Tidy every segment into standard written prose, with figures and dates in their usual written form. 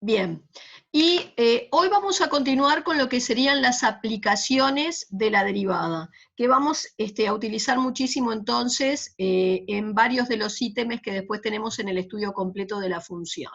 Bien, y hoy vamos a continuar con lo que serían las aplicaciones de la derivada, que vamos a utilizar muchísimo entonces en varios de los ítems que después tenemos en el estudio completo de la función.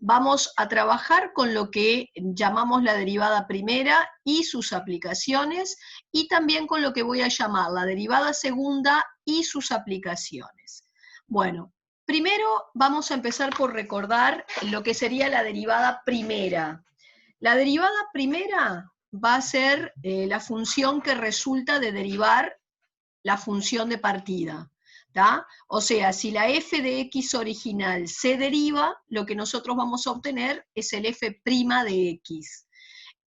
Vamos a trabajar con lo que llamamos la derivada primera y sus aplicaciones, y también con lo que voy a llamar la derivada segunda y sus aplicaciones. Bueno, primero vamos a empezar por recordar lo que sería la derivada primera. La derivada primera va a ser la función que resulta de derivar la función de partida. ¿tá? O sea, si la f de x original se deriva, lo que nosotros vamos a obtener es el f' de x.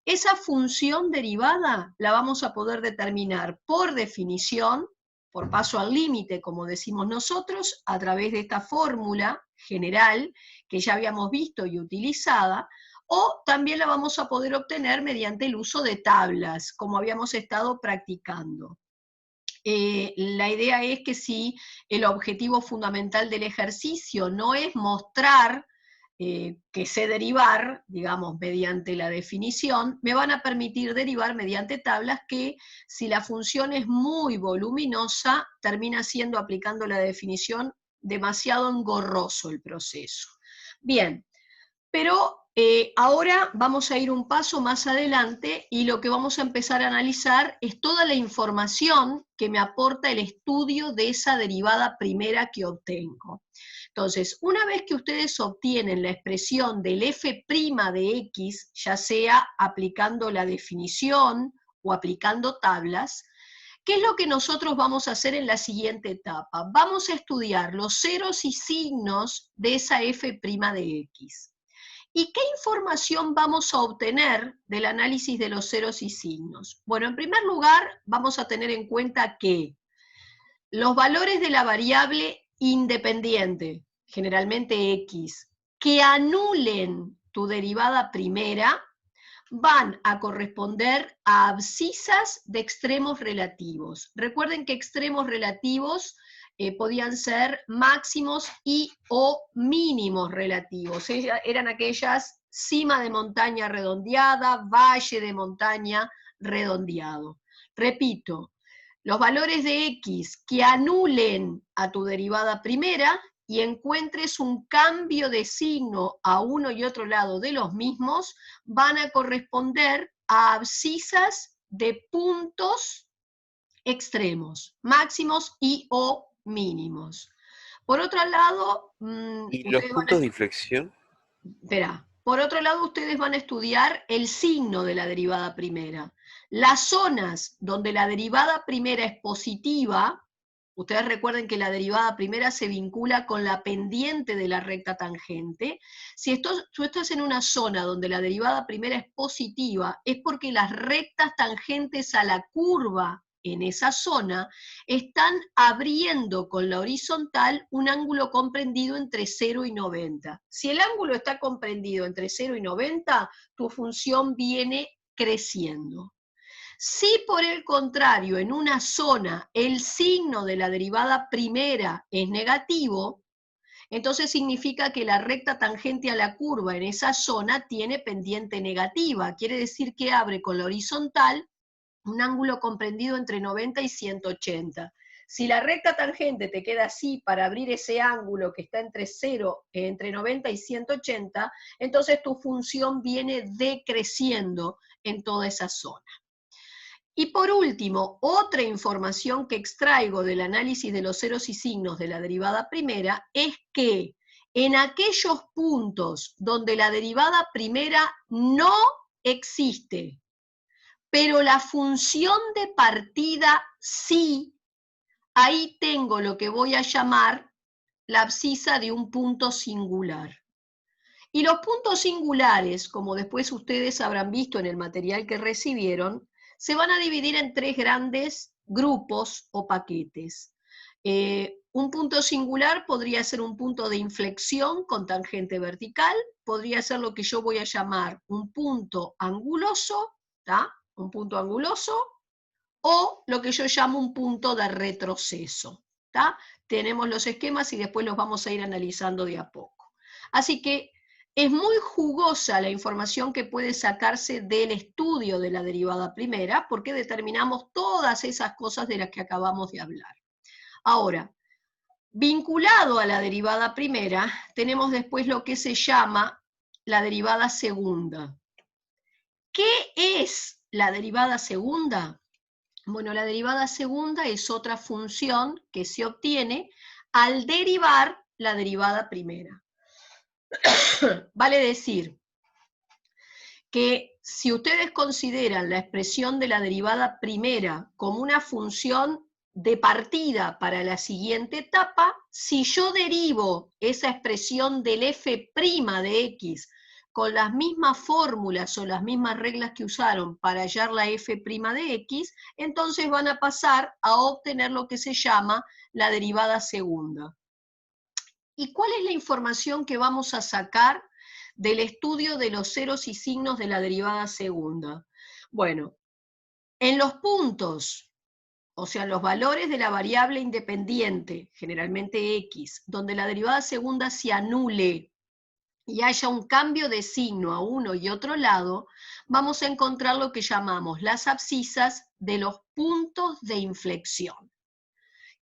Esa función derivada la vamos a poder determinar por definición, por paso al límite, como decimos nosotros, a través de esta fórmula general que ya habíamos visto y utilizada, o también la vamos a poder obtener mediante el uso de tablas, como habíamos estado practicando. La idea es que si el objetivo fundamental del ejercicio no es mostrar que sé derivar, digamos, mediante la definición, me van a permitir derivar mediante tablas que, si la función es muy voluminosa, termina siendo, aplicando la definición, demasiado engorroso el proceso. Bien, pero ahora vamos a ir un paso más adelante y lo que vamos a empezar a analizar es toda la información que me aporta el estudio de esa derivada primera que obtengo. Entonces, una vez que ustedes obtienen la expresión del f' de x, ya sea aplicando la definición o aplicando tablas, ¿qué es lo que nosotros vamos a hacer en la siguiente etapa? Vamos a estudiar los ceros y signos de esa f' de x. ¿Y qué información vamos a obtener del análisis de los ceros y signos? Bueno, en primer lugar, vamos a tener en cuenta que los valores de la variable independiente, generalmente x, que anulen tu derivada primera, van a corresponder a abscisas de extremos relativos. Recuerden que extremos relativos podían ser máximos y o mínimos relativos. Eran aquellas cima de montaña redondeada, valle de montaña redondeado. Repito, los valores de x que anulen a tu derivada primera y encuentres un cambio de signo a uno y otro lado de los mismos, van a corresponder a abscisas de puntos extremos, máximos y o mínimos. Por otro lado, ¿Y los ustedes van a, puntos de inflexión? espera, por otro lado, ustedes van a estudiar el signo de la derivada primera. Las zonas donde la derivada primera es positiva, ustedes recuerden que la derivada primera se vincula con la pendiente de la recta tangente. Si tú estás en una zona donde la derivada primera es positiva, es porque las rectas tangentes a la curva en esa zona están abriendo con la horizontal un ángulo comprendido entre 0 y 90. Si el ángulo está comprendido entre 0 y 90, tu función viene creciendo. Si por el contrario en una zona el signo de la derivada primera es negativo, entonces significa que la recta tangente a la curva en esa zona tiene pendiente negativa, quiere decir que abre con la horizontal un ángulo comprendido entre 90 y 180. Si la recta tangente te queda así para abrir ese ángulo que está entre 0, entre 90 y 180, entonces tu función viene decreciendo en toda esa zona. Y por último, otra información que extraigo del análisis de los ceros y signos de la derivada primera es que en aquellos puntos donde la derivada primera no existe, pero la función de partida sí, ahí tengo lo que voy a llamar la abscisa de un punto singular. Y los puntos singulares, como después ustedes habrán visto en el material que recibieron, se van a dividir en tres grandes grupos o paquetes. Un punto singular podría ser un punto de inflexión con tangente vertical, podría ser lo que yo voy a llamar un punto anguloso, ¿tá? Un punto anguloso, o lo que yo llamo un punto de retroceso. ¿tá? Tenemos los esquemas y después los vamos a ir analizando de a poco. Así que Es muy jugosa la información que puede sacarse del estudio de la derivada primera, porque determinamos todas esas cosas de las que acabamos de hablar. Ahora, vinculado a la derivada primera, tenemos después lo que se llama la derivada segunda. ¿Qué es la derivada segunda? Bueno, la derivada segunda es otra función que se obtiene al derivar la derivada primera. Vale decir que si ustedes consideran la expresión de la derivada primera como una función de partida para la siguiente etapa, si yo derivo esa expresión del f' de x con las mismas fórmulas o las mismas reglas que usaron para hallar la f' de x, entonces van a pasar a obtener lo que se llama la derivada segunda. ¿Y cuál es la información que vamos a sacar del estudio de los ceros y signos de la derivada segunda? Bueno, en los puntos, o sea, los valores de la variable independiente, generalmente x, donde la derivada segunda se anule y haya un cambio de signo a uno y otro lado, vamos a encontrar lo que llamamos las abscisas de los puntos de inflexión.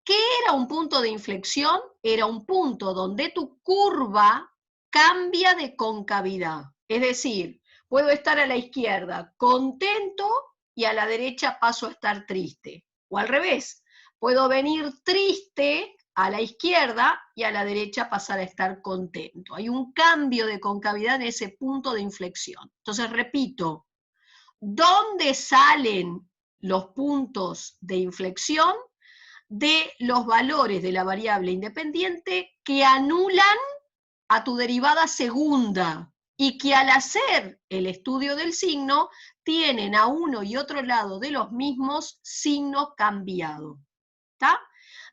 ¿Qué era un punto de inflexión? Era un punto donde tu curva cambia de concavidad. Es decir, puedo estar a la izquierda contento y a la derecha paso a estar triste. O al revés, puedo venir triste a la izquierda y a la derecha pasar a estar contento. Hay un cambio de concavidad en ese punto de inflexión. Entonces, repito, ¿dónde salen los puntos de inflexión? De los valores de la variable independiente que anulan a tu derivada segunda y que al hacer el estudio del signo tienen a uno y otro lado de los mismos signo cambiado. ¿Está?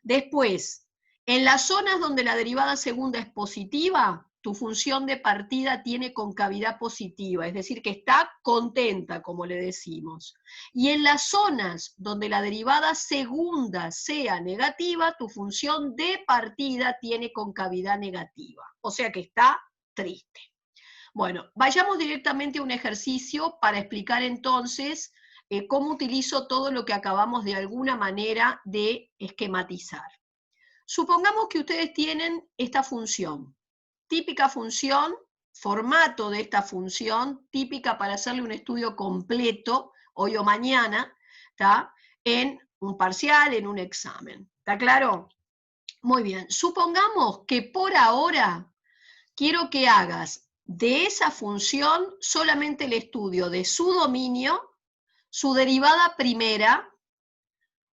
Después, en las zonas donde la derivada segunda es positiva, tu función de partida tiene concavidad positiva, es decir, que está contenta, como le decimos. Y en las zonas donde la derivada segunda sea negativa, tu función de partida tiene concavidad negativa, o sea que está triste. Bueno, vayamos directamente a un ejercicio para explicar entonces cómo utilizo todo lo que acabamos de alguna manera de esquematizar. Supongamos que ustedes tienen esta función, típica función, formato de esta función, típica para hacerle un estudio completo, hoy o mañana, ¿tá? En un parcial, en un examen. ¿Está claro? Muy bien, supongamos que por ahora quiero que hagas de esa función solamente el estudio de su dominio, su derivada primera,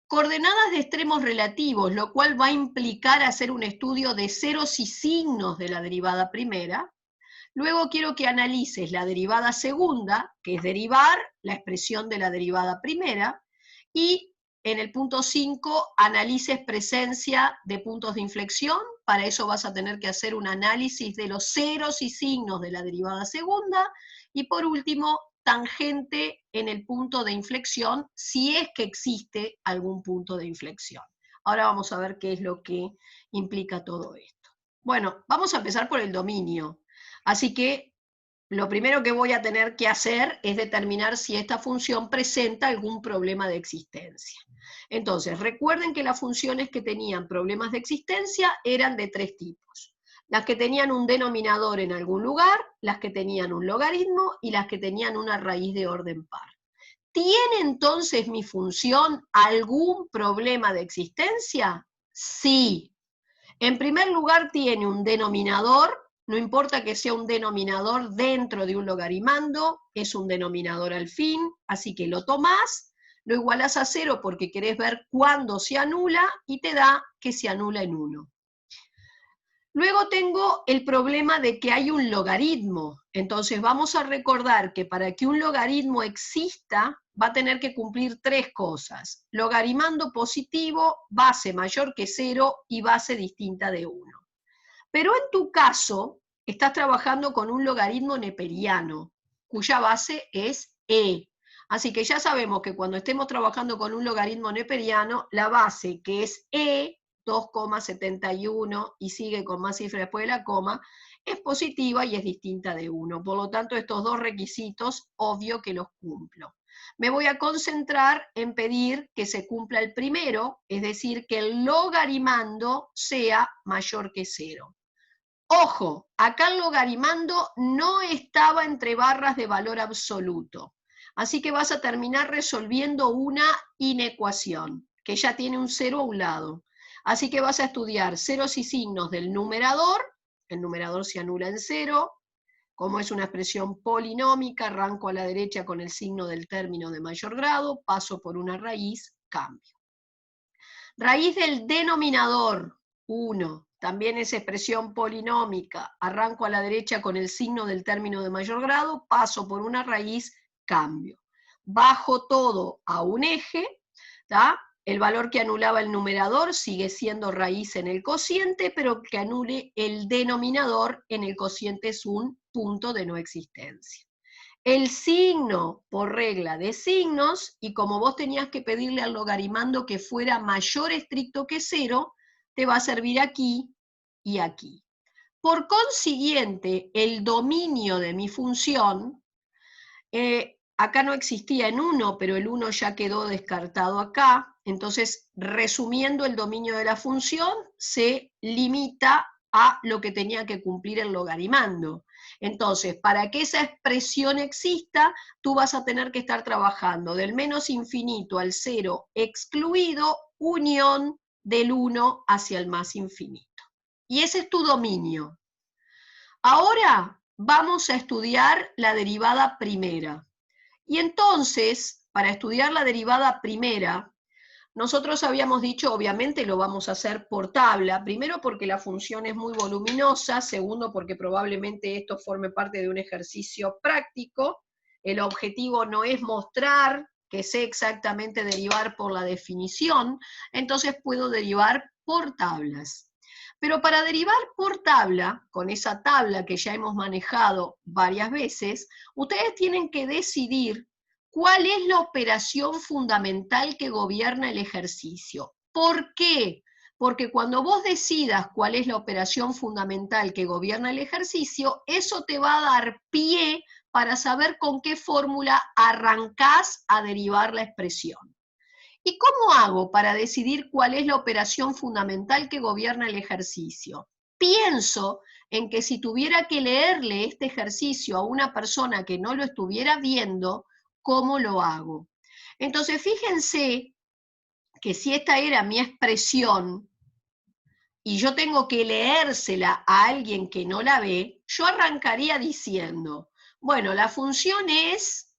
coordenadas de extremos relativos, lo cual va a implicar hacer un estudio de ceros y signos de la derivada primera. Luego quiero que analices la derivada segunda, que es derivar la expresión de la derivada primera, y en el punto 5 analices presencia de puntos de inflexión. Para eso vas a tener que hacer un análisis de los ceros y signos de la derivada segunda, y por último, tangente en el punto de inflexión, si es que existe algún punto de inflexión. Ahora vamos a ver qué es lo que implica todo esto. Bueno, vamos a empezar por el dominio. Así que lo primero que voy a tener que hacer es determinar si esta función presenta algún problema de existencia. Entonces, recuerden que las funciones que tenían problemas de existencia eran de tres tipos. Las que tenían un denominador en algún lugar, las que tenían un logaritmo y las que tenían una raíz de orden par. ¿Tiene entonces mi función algún problema de existencia? Sí. En primer lugar, tiene un denominador, no importa que sea un denominador dentro de un logarimando, es un denominador al fin, así que lo tomás, lo igualás a 0 porque querés ver cuándo se anula y te da que se anula en 1. Luego tengo el problema de que hay un logaritmo, entonces vamos a recordar que para que un logaritmo exista va a tener que cumplir tres cosas: logarimando positivo, base mayor que 0 y base distinta de 1. Pero en tu caso, estás trabajando con un logaritmo neperiano, cuya base es e. Así que ya sabemos que cuando estemos trabajando con un logaritmo neperiano, la base, que es e, 2,71, y sigue con más cifras después de la coma, es positiva y es distinta de 1. Por lo tanto, estos dos requisitos, obvio que los cumplo. Me voy a concentrar en pedir que se cumpla el primero, es decir, que el logarimando sea mayor que 0. Ojo, acá el logarimando no estaba entre barras de valor absoluto. Así que vas a terminar resolviendo una inecuación, que ya tiene un 0 a un lado. Así que vas a estudiar ceros y signos del numerador, el numerador se anula en 0, como es una expresión polinómica, arranco a la derecha con el signo del término de mayor grado, paso por una raíz, cambio. Raíz del denominador, 1, también es expresión polinómica, arranco a la derecha con el signo del término de mayor grado, paso por una raíz, cambio. Bajo todo a un eje, ¿tá? El valor que anulaba el numerador sigue siendo raíz en el cociente, pero que anule el denominador en el cociente es un punto de no existencia. El signo por regla de signos, y como vos tenías que pedirle al logarimando que fuera mayor estricto que 0, te va a servir aquí y aquí. Por consiguiente, el dominio de mi función, acá no existía en 1, pero el 1 ya quedó descartado acá, entonces, resumiendo, el dominio de la función se limita a lo que tenía que cumplir el logarimando. Entonces, para que esa expresión exista, tú vas a tener que estar trabajando del menos infinito al 0 excluido, unión del 1 hacia el más infinito. Y ese es tu dominio. Ahora vamos a estudiar la derivada primera. Y entonces, para estudiar la derivada primera, nosotros habíamos dicho, obviamente lo vamos a hacer por tabla, primero porque la función es muy voluminosa, segundo porque probablemente esto forme parte de un ejercicio práctico, el objetivo no es mostrar que sé exactamente derivar por la definición, entonces puedo derivar por tablas. Pero para derivar por tabla, con esa tabla que ya hemos manejado varias veces, ustedes tienen que decidir ¿cuál es la operación fundamental que gobierna el ejercicio? ¿Por qué? Porque cuando vos decidas cuál es la operación fundamental que gobierna el ejercicio, eso te va a dar pie para saber con qué fórmula arrancás a derivar la expresión. ¿Y cómo hago para decidir cuál es la operación fundamental que gobierna el ejercicio? Pienso en que si tuviera que leerle este ejercicio a una persona que no lo estuviera viendo, ¿cómo lo hago? Entonces, fíjense que si esta era mi expresión y yo tengo que leérsela a alguien que no la ve, yo arrancaría diciendo, bueno, la función es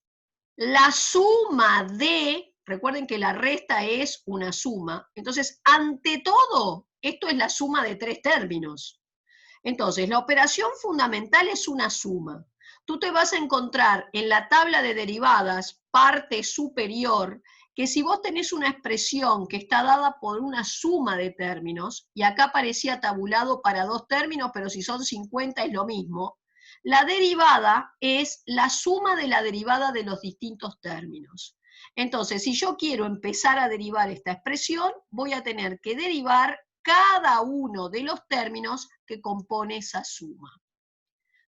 la suma de, recuerden que la resta es una suma, entonces, ante todo, esto es la suma de 3 términos. Entonces, la operación fundamental es una suma. Tú te vas a encontrar en la tabla de derivadas, parte superior, que si vos tenés una expresión que está dada por una suma de términos, y acá aparecía tabulado para 2 términos, pero si son 50 es lo mismo, la derivada es la suma de la derivada de los distintos términos. Entonces, si yo quiero empezar a derivar esta expresión, voy a tener que derivar cada uno de los términos que compone esa suma.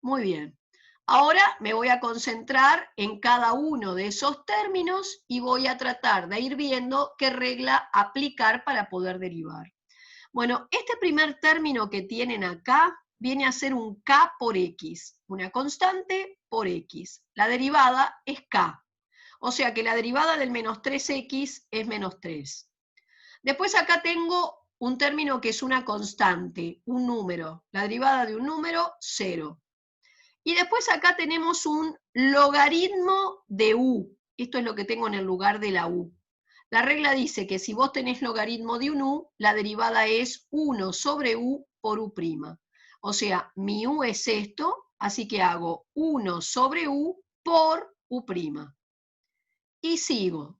Muy bien. Ahora me voy a concentrar en cada uno de esos términos y voy a tratar de ir viendo qué regla aplicar para poder derivar. Bueno, este primer término que tienen acá viene a ser un k por x, una constante por x. La derivada es k. O sea que la derivada del menos 3x es menos 3. Después acá tengo un término que es una constante, un número. La derivada de un número, 0. Y después acá tenemos un logaritmo de u. Esto es lo que tengo en el lugar de la u. La regla dice que si vos tenés logaritmo de un u, la derivada es 1 sobre u por u'. O sea, mi u es esto, así que hago 1 sobre u por u'. Y sigo.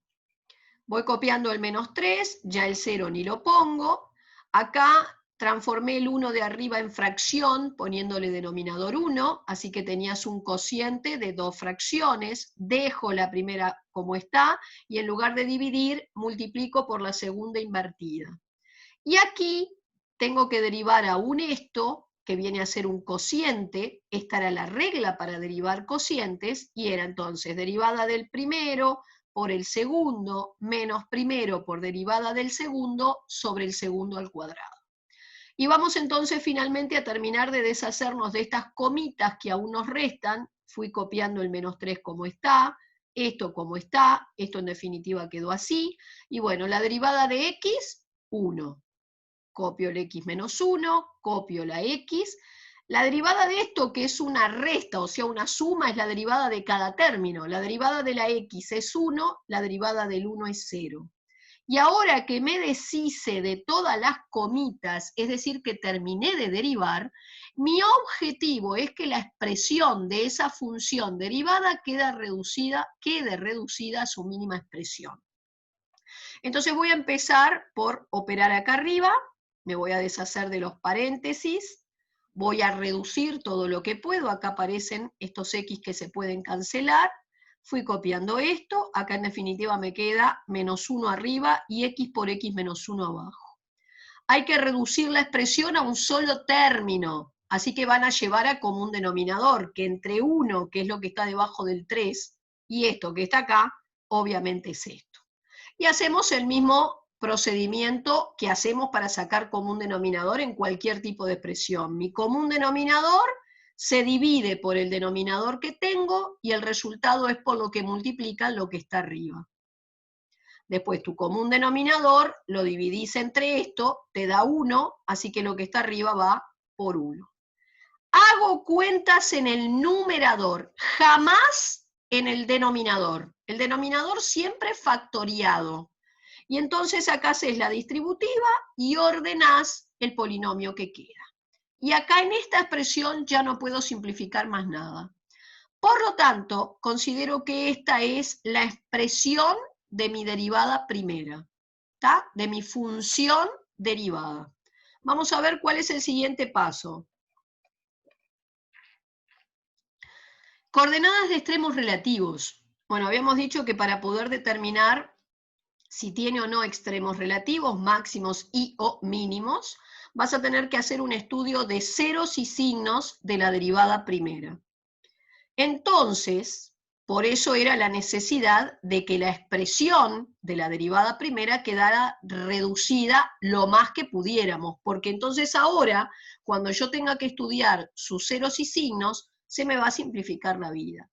Voy copiando el menos 3, ya el 0 ni lo pongo. Acá transformé el 1 de arriba en fracción, poniéndole denominador 1, así que tenías un cociente de 2 fracciones. Dejo la primera como está, y en lugar de dividir, multiplico por la segunda invertida. Y aquí tengo que derivar aún esto, que viene a ser un cociente, esta era la regla para derivar cocientes, y era entonces derivada del primero por el segundo, menos primero por derivada del segundo, sobre el segundo al cuadrado. Y vamos entonces finalmente a terminar de deshacernos de estas comitas que aún nos restan. Fui copiando el menos 3 como está, esto como está, esto en definitiva quedó así, y bueno, la derivada de x, 1. Copio el x menos 1, copio la x. La derivada de esto, que es una resta, o sea, una suma, es la derivada de cada término. La derivada de la x es 1, la derivada del 1 es 0. Y ahora que me deshice de todas las comitas, es decir, que terminé de derivar, mi objetivo es que la expresión de esa función derivada quede reducida a su mínima expresión. Entonces voy a empezar por operar acá arriba, me voy a deshacer de los paréntesis, voy a reducir todo lo que puedo, acá aparecen estos x que se pueden cancelar, fui copiando esto, acá en definitiva me queda menos 1 arriba y x por x menos 1 abajo. Hay que reducir la expresión a un solo término, así que van a llevar a común denominador, que entre 1, que es lo que está debajo del 3, y esto que está acá, obviamente es esto. Y hacemos el mismo procedimiento que hacemos para sacar común denominador en cualquier tipo de expresión. Mi común denominador se divide por el denominador que tengo y el resultado es por lo que multiplica lo que está arriba. Después tu común denominador lo dividís entre esto, te da 1, así que lo que está arriba va por 1. Hago cuentas en el numerador, jamás en el denominador. El denominador siempre factoriado. Y entonces acá haces la distributiva y ordenás el polinomio que queda. Y acá en esta expresión ya no puedo simplificar más nada. Por lo tanto, considero que esta es la expresión de mi derivada primera, ¿tá? De mi función derivada. Vamos a ver cuál es el siguiente paso. Coordenadas de extremos relativos. Bueno, habíamos dicho que para poder determinar si tiene o no extremos relativos, máximos y o mínimos, vas a tener que hacer un estudio de ceros y signos de la derivada primera. Entonces, por eso era la necesidad de que la expresión de la derivada primera quedara reducida lo más que pudiéramos, porque entonces ahora, cuando yo tenga que estudiar sus ceros y signos, se me va a simplificar la vida.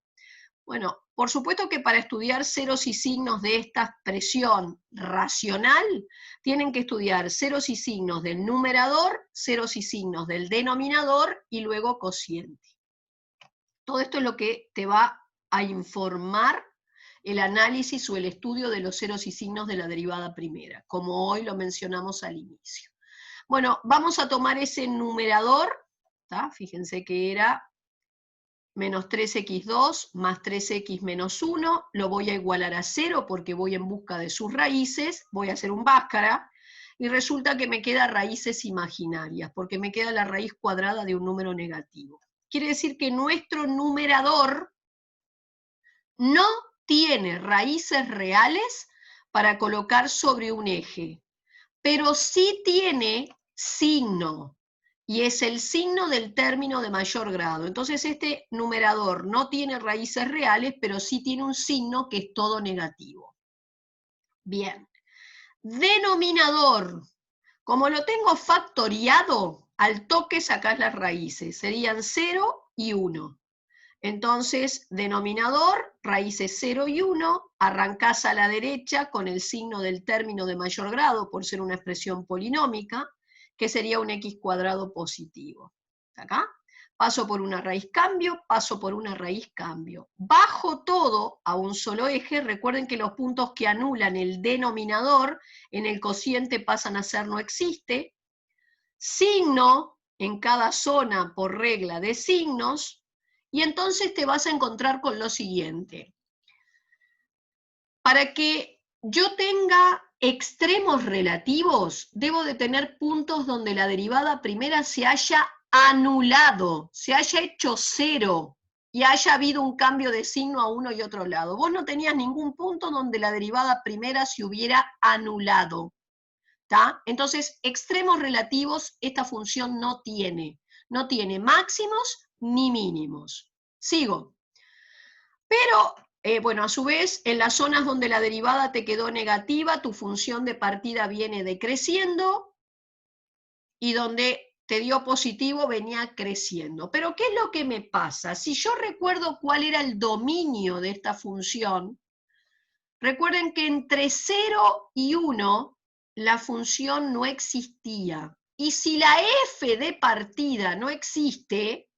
Bueno, por supuesto que para estudiar ceros y signos de esta expresión racional, tienen que estudiar ceros y signos del numerador, ceros y signos del denominador y luego cociente. Todo esto es lo que te va a informar el análisis o el estudio de los ceros y signos de la derivada primera, como hoy lo mencionamos al inicio. Bueno, vamos a tomar ese numerador, ¿tá? Fíjense que era menos 3x2 más 3x menos 1, lo voy a igualar a 0 porque voy en busca de sus raíces, voy a hacer un báscara, y resulta que me queda raíces imaginarias, porque me queda la raíz cuadrada de un número negativo. Quiere decir que nuestro numerador no tiene raíces reales para colocar sobre un eje, pero sí tiene signo, y es el signo del término de mayor grado. Entonces este numerador no tiene raíces reales, pero sí tiene un signo que es todo negativo. Bien. Denominador. Como lo tengo factoriado, al toque sacás las raíces. Serían 0 y 1. Entonces, denominador, raíces 0 y 1, arrancás a la derecha con el signo del término de mayor grado, por ser una expresión polinómica, que sería un x cuadrado positivo. ¿Acá? Paso por una raíz cambio, paso por una raíz cambio. Bajo todo a un solo eje. Recuerden que los puntos que anulan el denominador en el cociente pasan a ser no existe. Signo en cada zona por regla de signos. Y entonces te vas a encontrar con lo siguiente. Para que yo tenga extremos relativos, debo de tener puntos donde la derivada primera se haya anulado, se haya hecho 0 y haya habido un cambio de signo a uno y otro lado. Vos no tenías ningún punto donde la derivada primera se hubiera anulado. ¿Tá? Entonces, extremos relativos esta función no tiene. No tiene máximos ni mínimos. Sigo. Pero, bueno, a su vez, en las zonas donde la derivada te quedó negativa, tu función de partida viene decreciendo, y donde te dio positivo venía creciendo. Pero ¿qué es lo que me pasa? Si yo recuerdo cuál era el dominio de esta función, recuerden que entre 0 y 1 la función no existía. Y si la f de partida no existe,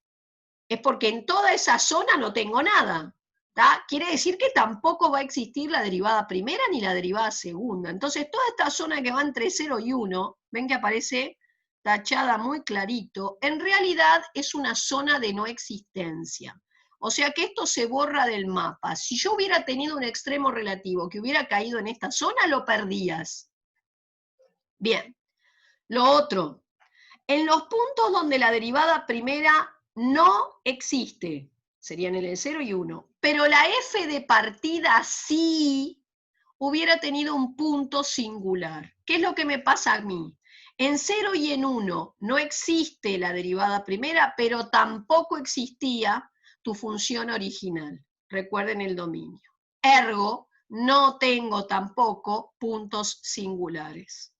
es porque en toda esa zona no tengo nada. ¿Tá? Quiere decir que tampoco va a existir la derivada primera ni la derivada segunda. Entonces, toda esta zona que va entre 0 y 1, ven que aparece tachada muy clarito, en realidad es una zona de no existencia. O sea que esto se borra del mapa. Si yo hubiera tenido un extremo relativo que hubiera caído en esta zona, lo perdías. Bien. Lo otro, en los puntos donde la derivada primera no existe, serían el 0 y 1, pero la f de partida sí hubiera tenido un punto singular. ¿Qué es lo que me pasa a mí? En 0 y en 1 no existe la derivada primera, pero tampoco existía tu función original. Recuerden el dominio. Ergo, no tengo tampoco puntos singulares.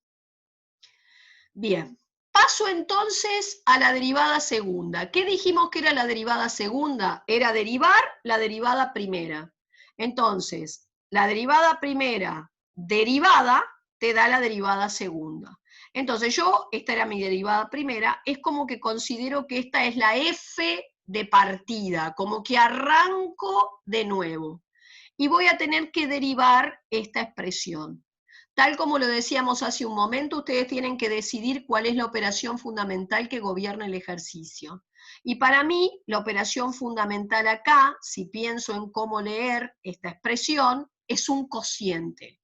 Bien, paso entonces a la derivada segunda. ¿Qué dijimos que era la derivada segunda? Era derivar la derivada primera. Entonces, la derivada primera derivada te da la derivada segunda. Entonces esta era mi derivada primera, es como que considero que esta es la f de partida, como que arranco de nuevo. Y voy a tener que derivar esta expresión. Tal como lo decíamos hace un momento, ustedes tienen que decidir cuál es la operación fundamental que gobierna el ejercicio. Y para mí, la operación fundamental acá, si pienso en cómo leer esta expresión, es un cociente.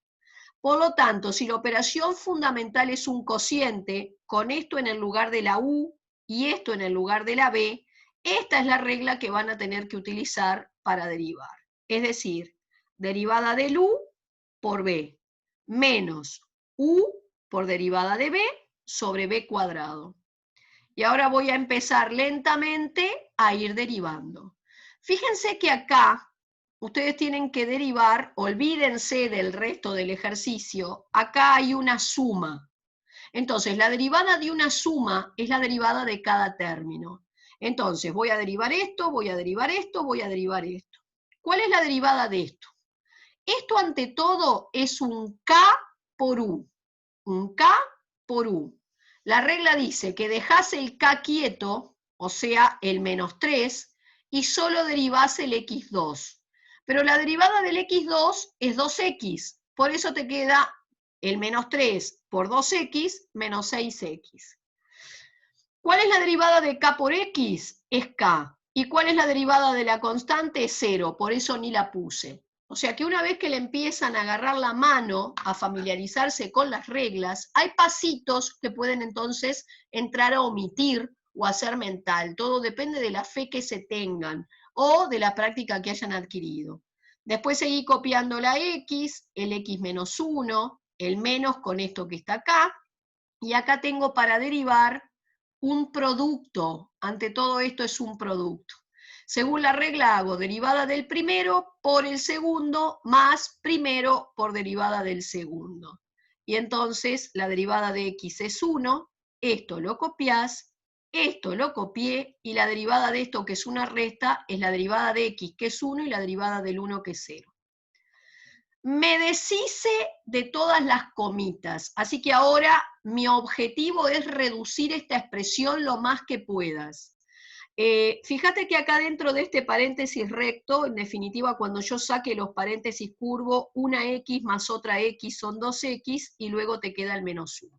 Por lo tanto, si la operación fundamental es un cociente, con esto en el lugar de la U y esto en el lugar de la B, esta es la regla que van a tener que utilizar para derivar. Es decir, derivada del U por B, menos U por derivada de B sobre B cuadrado. Y ahora voy a empezar lentamente a ir derivando. Fíjense que acá ustedes tienen que derivar, olvídense del resto del ejercicio, acá hay una suma. Entonces, la derivada de una suma es la derivada de cada término. Entonces, voy a derivar esto, voy a derivar esto, voy a derivar esto. ¿Cuál es la derivada de esto? Esto ante todo es un K por U. Un K por U. La regla dice que dejás el K quieto, o sea, el menos 3, y solo derivás el X2. Pero la derivada del X2 es 2X, por eso te queda el menos 3 por 2X menos 6X. ¿Cuál es la derivada de K por X? Es K. ¿Y cuál es la derivada de la constante? Es 0, por eso ni la puse. O sea que una vez que le empiezan a agarrar la mano, a familiarizarse con las reglas, hay pasitos que pueden entonces entrar a omitir o hacer mental. Todo depende de la fe que se tengan o de la práctica que hayan adquirido. Después seguí copiando la X, el X menos 1, el menos con esto que está acá, y acá tengo para derivar un producto. Ante todo esto es un producto. Según la regla hago derivada del primero por el segundo más primero por derivada del segundo. Y entonces la derivada de x es 1, esto lo copiás, esto lo copié, y la derivada de esto, que es una resta, es la derivada de x, que es 1, y la derivada del 1, que es 0. Me deshice de todas las comitas, así que ahora mi objetivo es reducir esta expresión lo más que puedas. Fíjate que acá dentro de este paréntesis recto, en definitiva, cuando yo saque los paréntesis curvos, una x más otra x son 2x, y luego te queda el menos 1.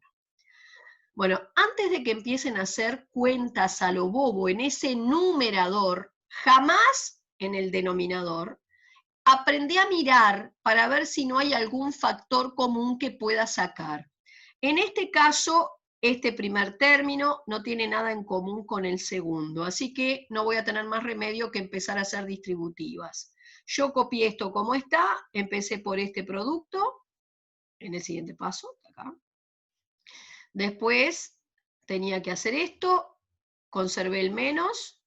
Bueno, antes de que empiecen a hacer cuentas a lo bobo en ese numerador, jamás en el denominador, aprendí a mirar para ver si no hay algún factor común que pueda sacar. En este caso, este primer término no tiene nada en común con el segundo, así que no voy a tener más remedio que empezar a hacer distributivas. Yo copié esto como está, empecé por este producto, en el siguiente paso, acá. Después tenía que hacer esto, conservé el menos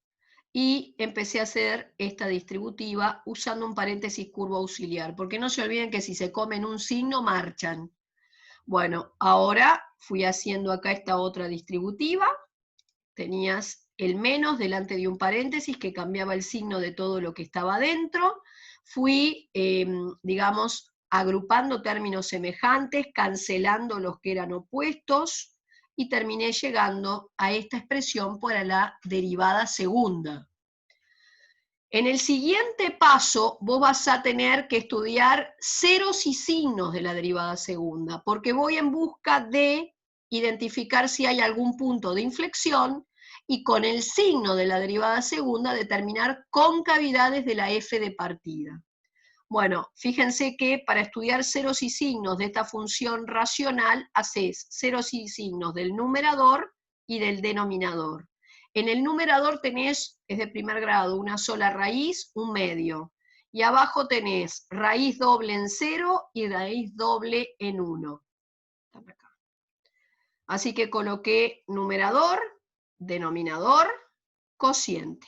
y empecé a hacer esta distributiva usando un paréntesis curvo auxiliar, porque no se olviden que si se comen un signo, marchan. Bueno, ahora fui haciendo acá esta otra distributiva, tenías el menos delante de un paréntesis que cambiaba el signo de todo lo que estaba dentro, fui, digamos, agrupando términos semejantes, cancelando los que eran opuestos, y terminé llegando a esta expresión para la derivada segunda. En el siguiente paso vos vas a tener que estudiar ceros y signos de la derivada segunda, porque voy en busca de identificar si hay algún punto de inflexión y con el signo de la derivada segunda determinar concavidades de la f de partida. Bueno, fíjense que para estudiar ceros y signos de esta función racional, haces ceros y signos del numerador y del denominador. En el numerador tenés, es de primer grado, una sola raíz, un medio. Y abajo tenés raíz doble en 0 y raíz doble en 1. Así que coloqué numerador, denominador, cociente.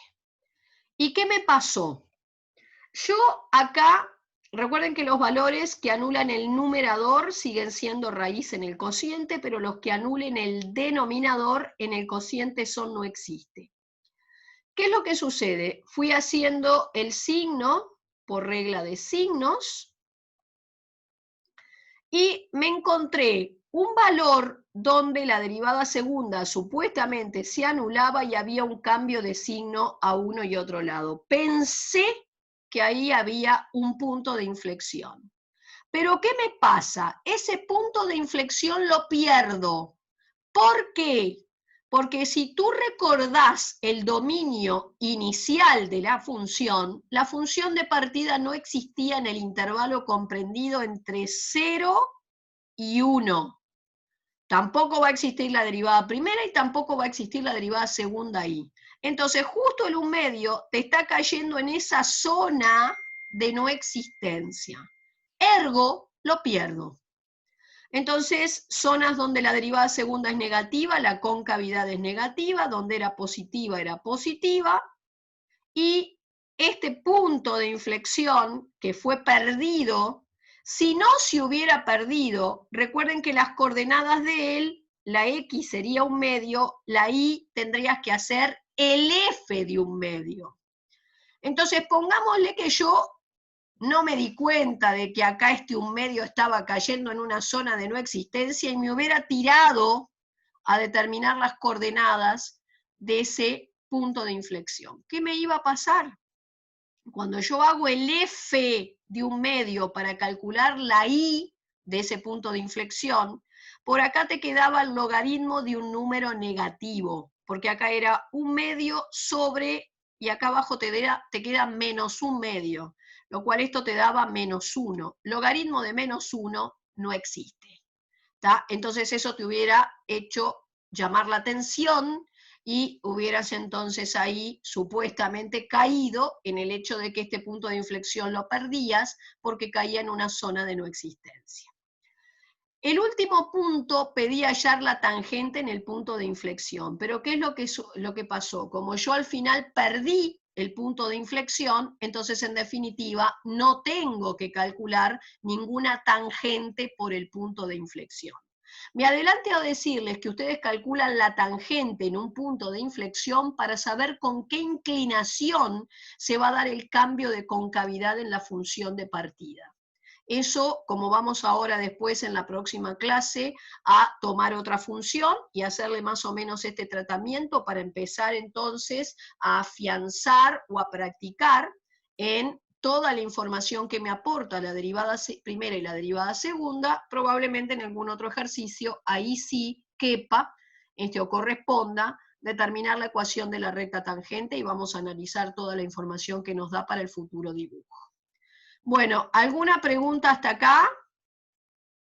¿Y qué me pasó? Yo acá, recuerden que los valores que anulan el numerador siguen siendo raíz en el cociente, pero los que anulen el denominador en el cociente son no existe. ¿Qué es lo que sucede? Fui haciendo el signo por regla de signos y me encontré un valor donde la derivada segunda supuestamente se anulaba y había un cambio de signo a uno y otro lado. Pensé que ahí había un punto de inflexión. Pero ¿qué me pasa? Ese punto de inflexión lo pierdo. ¿Por qué? Porque si tú recordás el dominio inicial de la función de partida no existía en el intervalo comprendido entre 0 y 1. Tampoco va a existir la derivada primera y tampoco va a existir la derivada segunda ahí. Entonces, justo el 1 medio te está cayendo en esa zona de no existencia. Ergo, lo pierdo. Entonces, zonas donde la derivada segunda es negativa, la concavidad es negativa, donde era positiva, y este punto de inflexión que fue perdido, si no se hubiera perdido, recuerden que las coordenadas de él, la x sería 1 medio, la y tendrías que hacer el f de 1 medio. Entonces, pongámosle que yo no me di cuenta de que acá este 1 medio estaba cayendo en una zona de no existencia y me hubiera tirado a determinar las coordenadas de ese punto de inflexión. ¿Qué me iba a pasar? Cuando yo hago el f de 1 medio para calcular la y de ese punto de inflexión, por acá te quedaba el logaritmo de un número negativo, porque acá era 1 medio sobre, y acá abajo te queda menos 1 medio, lo cual esto te daba menos 1. Logaritmo de menos 1 no existe. ¿Tá? Entonces eso te hubiera hecho llamar la atención y hubieras entonces ahí supuestamente caído en el hecho de que este punto de inflexión lo perdías porque caía en una zona de no existencia. El último punto pedí hallar la tangente en el punto de inflexión, pero ¿qué es lo que pasó? Como yo al final perdí el punto de inflexión, entonces en definitiva no tengo que calcular ninguna tangente por el punto de inflexión. Me adelanto a decirles que ustedes calculan la tangente en un punto de inflexión para saber con qué inclinación se va a dar el cambio de concavidad en la función de partida. Eso, como vamos ahora después en la próxima clase a tomar otra función y hacerle más o menos este tratamiento para empezar entonces a afianzar o a practicar en toda la información que me aporta la derivada primera y la derivada segunda, probablemente en algún otro ejercicio, ahí sí quepa o corresponda determinar la ecuación de la recta tangente y vamos a analizar toda la información que nos da para el futuro dibujo. Bueno, ¿alguna pregunta hasta acá?